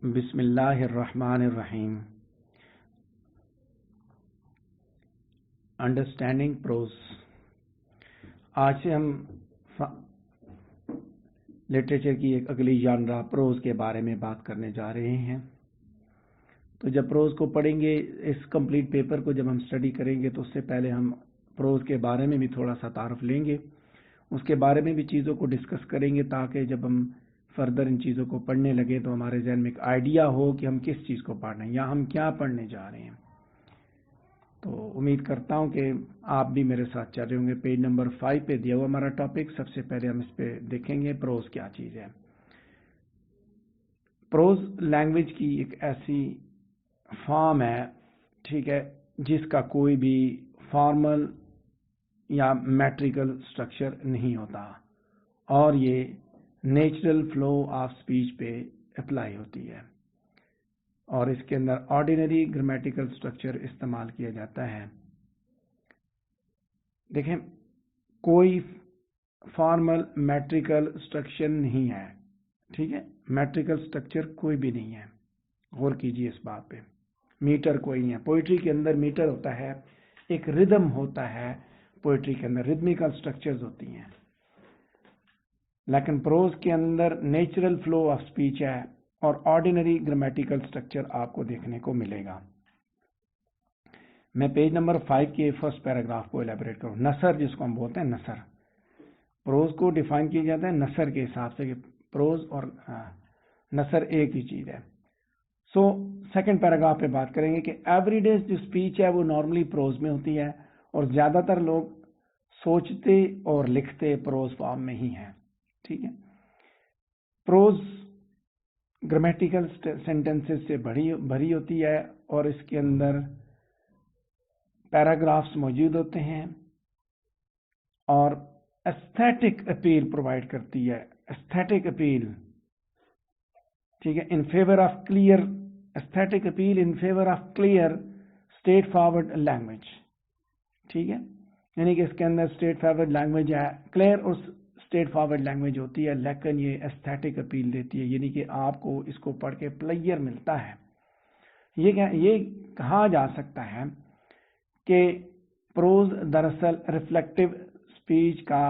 بسم اللہ الرحمن الرحیم. Understanding prose. آج سے ہم لٹریچر کی ایک اگلی ژانر پروز کے بارے میں بات کرنے جا رہے ہیں. تو جب پروز کو پڑھیں گے، اس کمپلیٹ پیپر کو جب ہم اسٹڈی کریں گے تو اس سے پہلے ہم پروز کے بارے میں بھی تھوڑا سا تعارف لیں گے، اس کے بارے میں بھی چیزوں کو ڈسکس کریں گے تاکہ جب ہم فردر ان چیزوں کو پڑھنے لگے تو ہمارے ذہن میں ایک آئیڈیا ہو کہ ہم کس چیز کو پڑھ رہے ہیں یا ہم کیا پڑھنے جا رہے ہیں. تو امید کرتا ہوں کہ آپ بھی میرے ساتھ چل رہے ہوں گے. پیج نمبر 5 پہ دیا ہوا ہمارا ٹاپک. سب سے پہلے ہم اس پہ دیکھیں گے پروز کیا چیز ہے. پروز لینگویج کی ایک ایسی فارم ہے، ٹھیک ہے، جس کا کوئی بھی فارمل یا میٹریکل سٹرکچر نہیں ہوتا اور یہ نیچرل فلو آف سپیچ پہ اپلائی ہوتی ہے اور اس کے اندر آرڈینری گرامیٹیکل سٹرکچر استعمال کیا جاتا ہے. دیکھیں، کوئی فارمل میٹریکل سٹرکچر نہیں ہے، ٹھیک ہے، میٹریکل سٹرکچر کوئی بھی نہیں ہے. غور کیجیے اس بات پہ. میٹر کوئی نہیں ہے. پوئٹری کے اندر میٹر ہوتا ہے، ایک ردم ہوتا ہے، پوئٹری کے اندر ردمیکل سٹرکچرز ہوتی ہیں، لیکن پروز کے اندر نیچرل فلو آف سپیچ ہے اور آرڈینری گرامیٹیکل سٹرکچر آپ کو دیکھنے کو ملے گا. میں پیج نمبر 5 کے فرسٹ پیراگراف کو ایلیبریٹ کروں. نثر جس کو ہم بولتے ہیں، نثر پروز کو ڈیفائن کیا جاتا ہے نثر کے حساب سے کہ پروز اور نثر ایک ہی چیز ہے. سو سیکنڈ پیراگراف پہ بات کریں گے کہ ایوری ڈے جو اسپیچ ہے وہ نارملی پروز میں ہوتی ہے اور زیادہ تر لوگ سوچتے اور لکھتے پروز فارم میں ہی ہیں. ٹھیک ہے. پروز گرامیٹیکل سینٹنسز سے بھری ہوتی ہے اور اس کے اندر پیراگرافز موجود ہوتے ہیں اور ایستھیٹک اپیل پرووائڈ کرتی ہے. ایستھیٹک اپیل، ٹھیک ہے، in favour of clear, aesthetic appeal in favour of clear state forward language. ٹھیک ہے، یعنی کہ اس کے اندر اسٹیٹ فارورڈ لینگویج ہے، کلیئر اور اسٹیٹ فارورڈ لینگویج ہوتی ہے، لیکن یہ ایستھیٹک اپیل دیتی ہے، یعنی کہ آپ کو اس کو پڑھ کے پلیئر ملتا ہے. یہ کہا جا سکتا ہے کہ پروز دراصل ریفلیکٹیو اسپیچ کا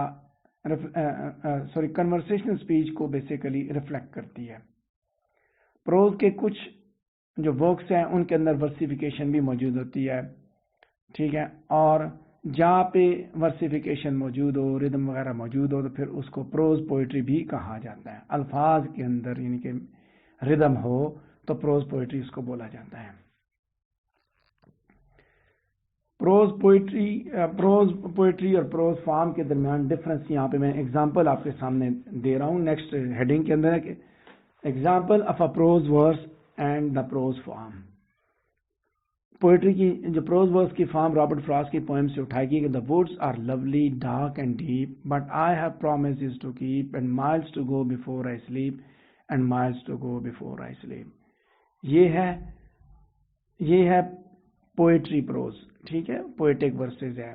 کنورسیشنل اسپیچ کو بیسیکلی ریفلیکٹ کرتی ہے. پروز کے کچھ جو ورکس ہیں ان کے اندر ورسیفیکیشن بھی موجود ہوتی ہے، ٹھیک ہے، اور جہاں پہ ورسیفیکیشن موجود ہو، ردم وغیرہ موجود ہو تو پھر اس کو پروز پوئٹری بھی کہا جاتا ہے. الفاظ کے اندر یعنی کہ ردم ہو تو پروز پوئٹری اس کو بولا جاتا ہے. پروز پوئٹری اور پروز فارم کے درمیان ڈفرنس یہاں پہ میں ایگزامپل آپ کے سامنے دے رہا ہوں. نیکسٹ ہیڈنگ کے اندر ہے کہ example of a prose verse and the prose form. Poetry کی جو پروز ورس کی فارم رابرٹ فراسٹ کی پوئم سے اٹھائی گئی کہ the woods are lovely dark and deep but I have promises to keep and miles to go before I sleep and miles to go before I sleep. یہ ہے poetry prose, ٹھیک ہے، poetic verses ہے،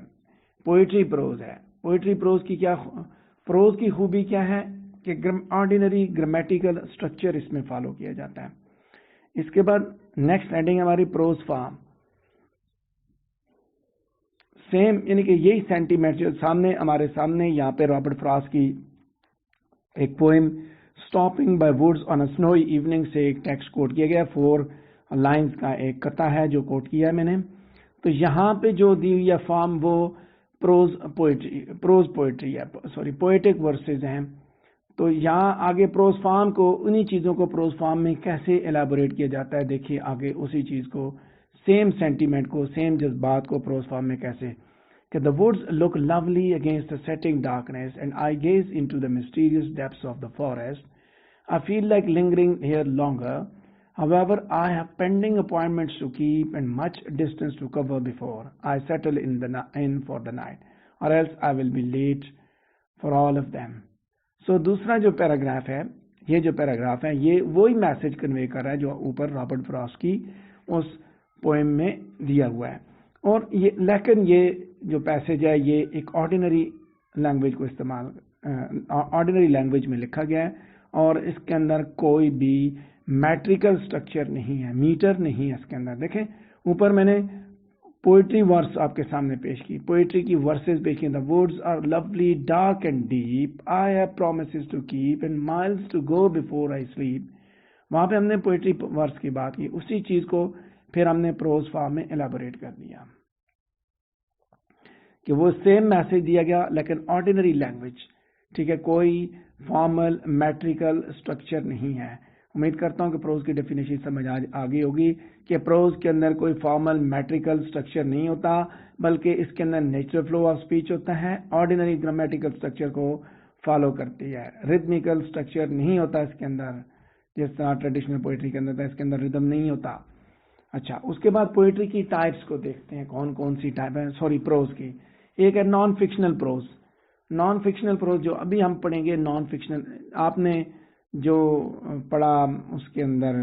poetry prose ہے. Poetry prose کی pros کی خوبی کیا ہے کہ آرڈینری گرامیٹیکل سٹرکچر اس میں فالو کیا جاتا ہے. اس کے بعد نیکسٹ ہیڈنگ ہماری پروز فارم. سیم یعنی کہ یہی سینٹیمنٹ جو ہمارے سامنے یہاں پہ رابرٹ فراسٹ کی ایک poem stopping by woods on a سنوئی evening سے ایک ٹیکسٹ کوٹ کیا گیا، 4 لائنز کا ایک قطعہ ہے جو کوٹ کیا ہے میں نے. تو یہاں پہ جو دی ہوئی ہے فارم وہ پروز پوئٹری ہے، پوئٹک ورسز ہیں. تو یہاں آگے پروز فارم کو انہی چیزوں کو پروز فارم میں کیسے ایلیبوریٹ کیا جاتا ہے، دیکھیے آگے اسی چیز کو، سیم سینٹیمنٹ کو، سیم جذبات کو پروز فارم میں کیسے کہ the woods look lovely against the setting darkness and I gaze into the mysterious depths of the forest. I feel like lingering here longer. However, I have pending appointments to keep and much distance to cover before I settle in for the night, or else I will be late for all of them. So دوسرا جو paragraph ہے، یہ وہی message convey کر رہا ہے جو اوپر رابرٹ فراسٹ کی اس پوئم میں دیا ہوا ہے. اور لیکن یہ جو پیسج ہے یہ ایک آرڈینری لینگویج میں لکھا گیا ہے اور اس کے اندر کوئی بھی میٹریکل سٹرکچر نہیں ہے, میٹر نہیں ہے اس کے اندر. دیکھیں اوپر میں نے پوئٹری ورس آپ کے سامنے پیش کی, پوئٹری کی ورسز پیش کی. The words are lovely dark and deep, I have promises to keep and miles to go before I sleep. وہاں پہ ہم نے پوئٹری ورس کی بات کی, اسی چیز کو پھر ہم نے پروز فارم میں ایلیبوریٹ کر دیا کہ وہ سیم میسج دیا گیا لیکن آرڈینری لینگویج. ٹھیک ہے, کوئی فارمل میٹریکل سٹرکچر نہیں ہے. امید کرتا ہوں کہ پروز کی ڈیفینیشن سمجھ آ گئی ہوگی کہ پروز کے اندر کوئی فارمل میٹریکل سٹرکچر نہیں ہوتا, بلکہ اس کے اندر نیچرل فلو آف سپیچ ہوتا ہے, آرڈینری گرامیٹیکل سٹرکچر کو فالو کرتی ہے. ریتمیکل سٹرکچر نہیں ہوتا اس کے اندر, جس طرح ٹریڈیشنل پوئٹری کے اندر تھا, اس کے اندر ردم نہیں ہوتا. اچھا, اس کے بعد پوئٹری کی ٹائپس کو دیکھتے ہیں, کون کون سی ٹائپ ہے, پروز کی. ایک ہے non fictional prose. Non fictional prose جو ابھی ہم پڑھیں گے, نان فکشنل آپ نے جو پڑھا اس کے اندر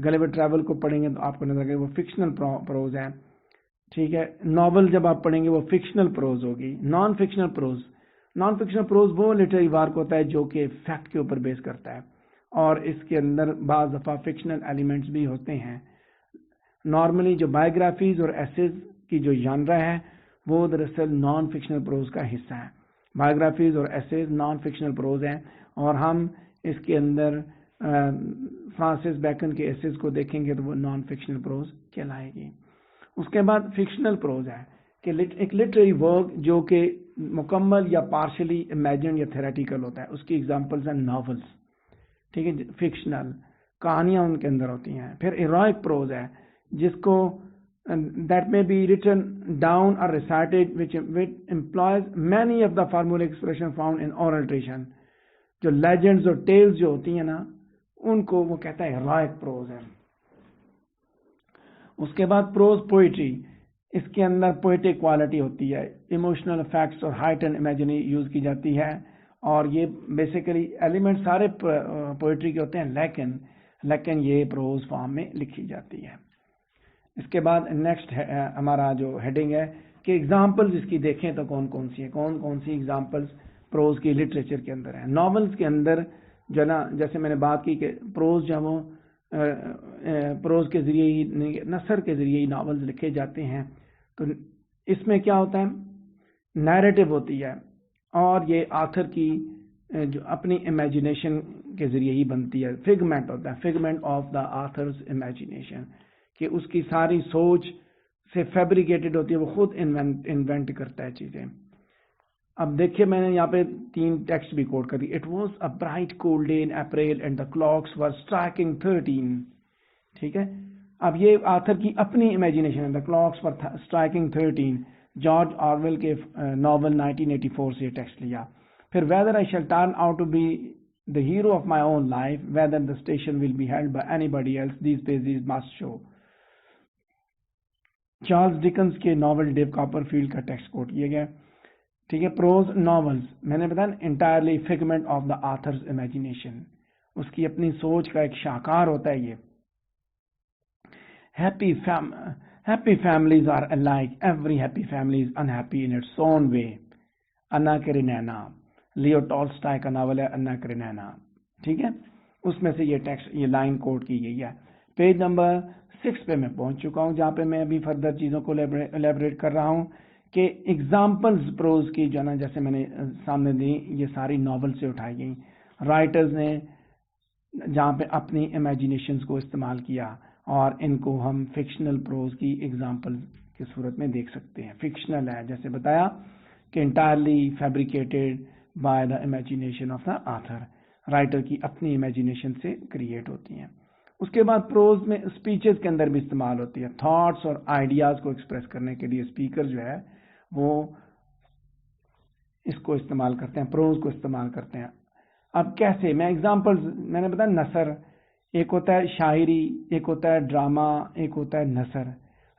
گلیور ٹریول کو پڑھیں گے تو آپ کو نظر آئے گا وہ فکشنل پروز ہے. ٹھیک ہے, ناول جب آپ پڑھیں گے وہ فکشنل پروز ہوگی. نان فکشنل پروز وہ لٹریری ورک ہوتا ہے جو کہ فیکٹ کے اوپر بیس کرتا ہے, اور اس کے اندر بعض دفعہ فکشنل ایلیمنٹس بھی ہوتے ہیں. نارملی جو بایوگرافیز اور ایسیز کی جو جانرا ہے وہ دراصل نان فکشنل پروز کا حصہ ہے. بایوگرافیز اور ایسیز نان فکشنل پروز ہیں, اور ہم اس کے اندر فرانسس بیکن کے ایسیز کو دیکھیں گے تو وہ نان فکشنل پروز کہلائے گی. اس کے بعد فکشنل پروز ہے کہ ایک لٹریری ورک جو کہ مکمل یا پارشلی امیجنڈ یا تھیوریٹیکل ہوتا ہے. اس کی ایگزامپلز ہیں ناولز. ٹھیک ہے, فکشنل کہانیاں ان کے اندر ہوتی ہیں. پھر ہیروئک پروز ہے جس کو that may be written down or recited which implies many of the formulaic expression found in oral tradition. جو لیجنڈز اور ٹیلز جو ہوتی ہیں نا ان کو وہ کہتا ہے ہیروئک پروز ہے. اس کے بعد پروز پوئٹری, اس کے اندر پوئٹک کوالٹی ہوتی ہے, ایموشنل افیکٹس اور ہائٹن امیجنری یوز کی جاتی ہے, اور یہ بیسیکلی ایلیمنٹ سارے پوئٹری کے ہوتے ہیں لیکن یہ پروز فارم میں لکھی جاتی ہے. اس کے بعد نیکسٹ ہمارا جو ہیڈنگ ہے کہ ایگزامپلز اس کی دیکھیں تو کون کون سی ہیں, کون کون سی ایگزامپلز پروز کی لٹریچر کے اندر ہیں. ناولز کے اندر جو نا, جیسے میں نے بات کی کہ پروز جو وہ پروز کے ذریعے ہی, نثر کے ذریعے ہی ناولز لکھے جاتے ہیں. تو اس میں کیا ہوتا ہے, نیریٹو ہوتی ہے, اور یہ آتھر کی جو اپنی امیجنیشن کے ذریعے ہی بنتی ہے. فگمنٹ ہوتا ہے, فگمنٹ آف دا آتھرز امیجنیشن, کہ اس کی ساری سوچ سے فیبریکیٹڈ ہوتی ہے, وہ خود انوینٹ کرتا ہے چیزیں. اب دیکھیے میں نے یہاں پہ 3 ٹیکسٹ بھی کوٹ کر دی. It was a bright cold day in April and the clocks were striking 13. ٹھیک ہے, اب یہ آتھر کی اپنی امیجنیشن ہے, دا clocks were striking 13. George Orwell کے ناول 1984 سے یہ ٹیکسٹ لیا. پھر whether I shall turn out to be the hero of my own life, whether the station will be held by anybody else, these pages must show. Charles Dickens کے ناول David Copperfield کا text quote کیا گیا. ٹھیک ہے, prose novels میں نے بتایا entirely figment of the author's imagination, اس کی اپنی سوچ کا ایک شاہکار ہوتا ہے یہ. Happy families are alike, every happy family is unhappy in its own way. انا کرینینا, لیو ٹالسٹائے کا ناول ہے انا کرینینا. ٹھیک ہے, اس میں سے یہ ٹیکسٹ, یہ لائن کوٹ کی گئی ہے. پیج نمبر 6 پہ میں پہنچ چکا ہوں, جہاں پہ میں ابھی فردر چیزوں کو الیبوریٹ کر رہا ہوں کہ ایگزامپلز پروز کی جو نا, جیسے میں نے سامنے دی, یہ ساری ناول سے اٹھائی گئی. رائٹرز نے جہاں پہ اپنی امیجنیشنز کو استعمال کیا, اور ان کو ہم فکشنل پروز کی ایگزامپل کی صورت میں دیکھ سکتے ہیں. فکشنل ہے جیسے بتایا کہ entirely fabricated by the imagination of the author, writer کی اپنی امیجنیشن سے کریٹ ہوتی ہیں. اس کے بعد پروز میں اسپیچز کے اندر بھی استعمال ہوتی ہے. تھاٹس اور آئیڈیاز کو ایکسپریس کرنے کے لیے اسپیکر جو ہے وہ اس کو استعمال کرتے ہیں, پروز کو استعمال کرتے ہیں. اب کیسے, میں ایگزامپلز میں نے بتایا, نثر ایک ہوتا ہے, شاعری ایک ہوتا ہے, ڈرامہ ایک ہوتا ہے, نثر.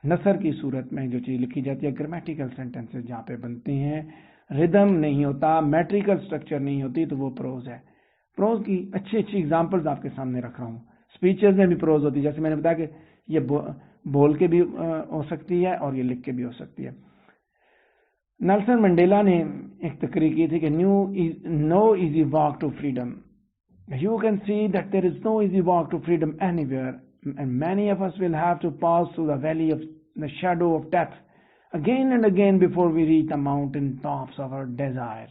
نثر کی صورت میں جو چیز لکھی جاتی ہے گرامیٹیکل سینٹینسز جہاں پہ بنتے ہیں, ردم نہیں ہوتا, میٹریکل سٹرکچر نہیں ہوتی, تو وہ پروز ہے. پروز کی اچھی اچھی ایگزامپلز آپ کے سامنے رکھ رہا ہوں. اسپیچز میں بھی پروز ہوتی ہے, جیسے میں نے بتایا کہ یہ بول کے بھی ہو سکتی ہے اور یہ لکھ کے بھی ہو سکتی ہے. نیلسن منڈیلا نے ایک تقریر کی تھی کہ no easy walk to freedom. You can see that there is no easy walk to freedom anywhere, and many of us will have to pass through the valley of the shadow of death again and again before we reach the mountain tops of our desires.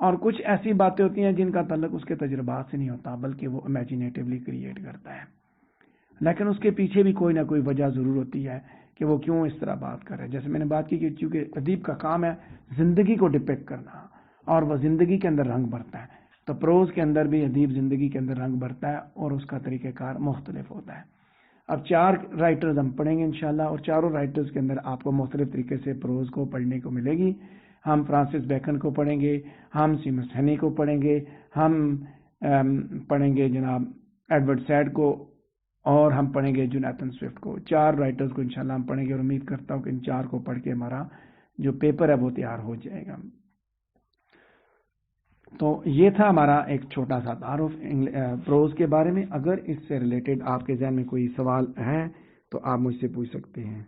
اور کچھ ایسی باتیں ہوتی ہیں جن کا تعلق اس کے تجربات سے نہیں ہوتا بلکہ وہ امیجنیٹیولی کریٹ کرتا ہے، لیکن اس کے پیچھے بھی کوئی نہ کوئی وجہ ضرور ہوتی ہے کہ وہ کیوں اس طرح بات کر رہے ہیں. جیسے میں نے بات کی کہ چونکہ ادیب کا کام ہے زندگی کو ڈپکٹ کرنا اور وہ زندگی کے اندر رنگ بھرتا ہے، تو پروز کے اندر بھی ادیب زندگی کے اندر رنگ بھرتا ہے اور اس کا طریقہ کار مختلف ہوتا ہے. اب 4 رائٹرز ہم پڑھیں گے انشاءاللہ، اور چاروں رائٹرز کے اندر آپ کو مختلف طریقے سے پروز کو پڑھنے کو ملے گی. ہم فرانسس بیکن کو پڑھیں گے، ہم سیمس ہینی کو پڑھیں گے، ہم پڑھیں گے جناب ایڈورڈ سیڈ کو، اور ہم پڑھیں گے جوناتھن سوئفٹ کو. 4 رائٹرز کو انشاءاللہ ہم پڑھیں گے اور امید کرتا ہوں کہ ان 4 کو پڑھ کے ہمارا جو پیپر ہے وہ تیار ہو جائے گا. تو یہ تھا ہمارا ایک چھوٹا سا تعارف پروز کے بارے میں. اگر اس سے ریلیٹڈ آپ کے ذہن میں کوئی سوال ہے تو آپ مجھ سے پوچھ سکتے ہیں.